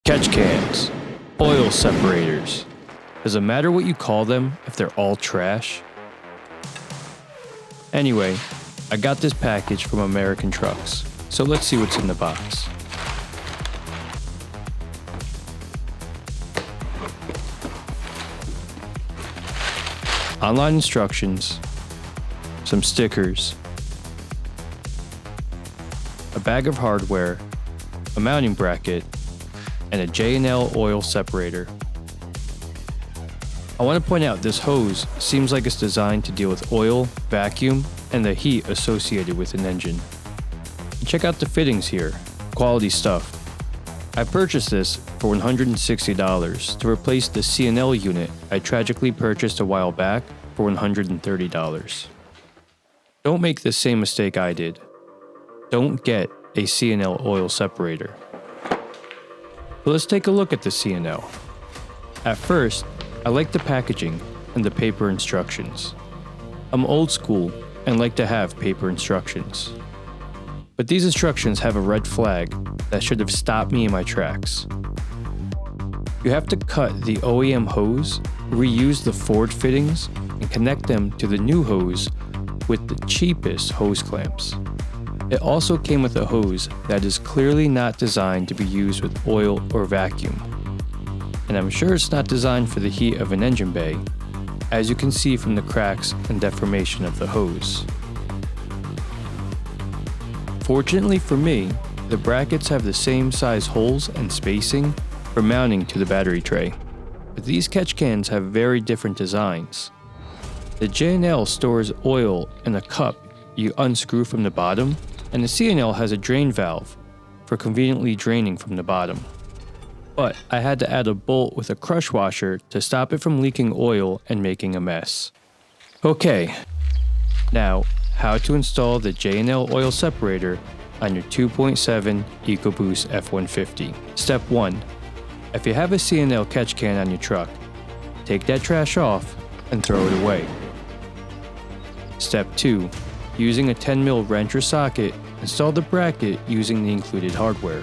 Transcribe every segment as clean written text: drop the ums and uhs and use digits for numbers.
Catch cans, oil separators. Does it matter what you call them if they're all trash? Anyway, I got this package from American Trucks, so let's see what's in the box. Online instructions, some stickers, a bag of hardware, a mounting bracket, and a J&L oil separator. I want to point out this hose seems like it's designed to deal with oil, vacuum, and the heat associated with an engine. Check out the fittings here, quality stuff. I purchased this for $160 to replace the C&L unit I tragically purchased a while back for $130. Don't make the same mistake I did. Don't get a C&L oil separator. But let's take a look at the C&L. At first, I like the packaging and the paper instructions. I'm old school and like to have paper instructions. But these instructions have a red flag that should have stopped me in my tracks. You have to cut the OEM hose, reuse the Ford fittings, and connect them to the new hose with the cheapest hose clamps. It also came with a hose that is clearly not designed to be used with oil or vacuum. And I'm sure it's not designed for the heat of an engine bay, as you can see from the cracks and deformation of the hose. Fortunately for me, the brackets have the same size holes and spacing for mounting to the battery tray, but these catch cans have very different designs. The J&L stores oil in a cup you unscrew from the bottom, and the C&L has a drain valve for conveniently draining from the bottom. But I had to add a bolt with a crush washer to stop it from leaking oil and making a mess. Okay, now how to install the J&L oil separator on your 2.7 EcoBoost F-150. Step 1. If you have a C&L catch can on your truck, take that trash off and throw it away. Step 2. Using a 10mm wrench or socket, install the bracket using the included hardware.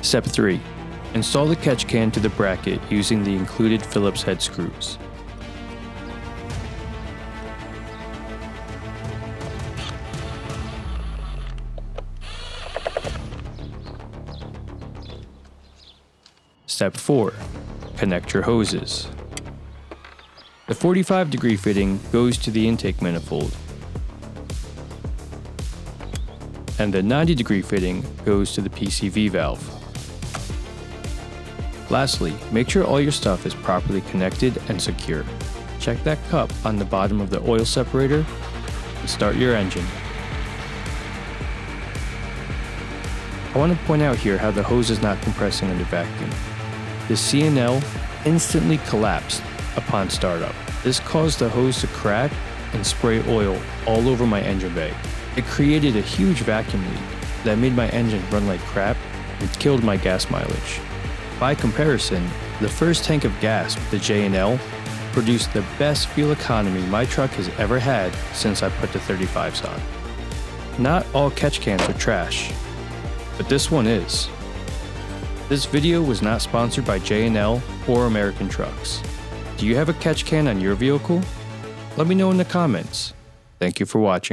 Step 3. Install the catch can to the bracket using the included Phillips head screws. Step 4. Connect your hoses. The 45-degree fitting goes to the intake manifold, and the 90-degree fitting goes to the PCV valve. Lastly, make sure all your stuff is properly connected and secure. Check that cup on the bottom of the oil separator and start your engine. I want to point out here how the hose is not compressing under vacuum. The C&L instantly collapsed upon startup. This caused the hose to crack and spray oil all over my engine bay. It created a huge vacuum leak that made my engine run like crap and killed my gas mileage. By comparison, the first tank of gas with the J&L produced the best fuel economy my truck has ever had since I put the 35s on. Not all catch cans are trash, but this one is. This video was not sponsored by J&L or American Trucks. Do you have a catch can on your vehicle? Let me know in the comments. Thank you for watching.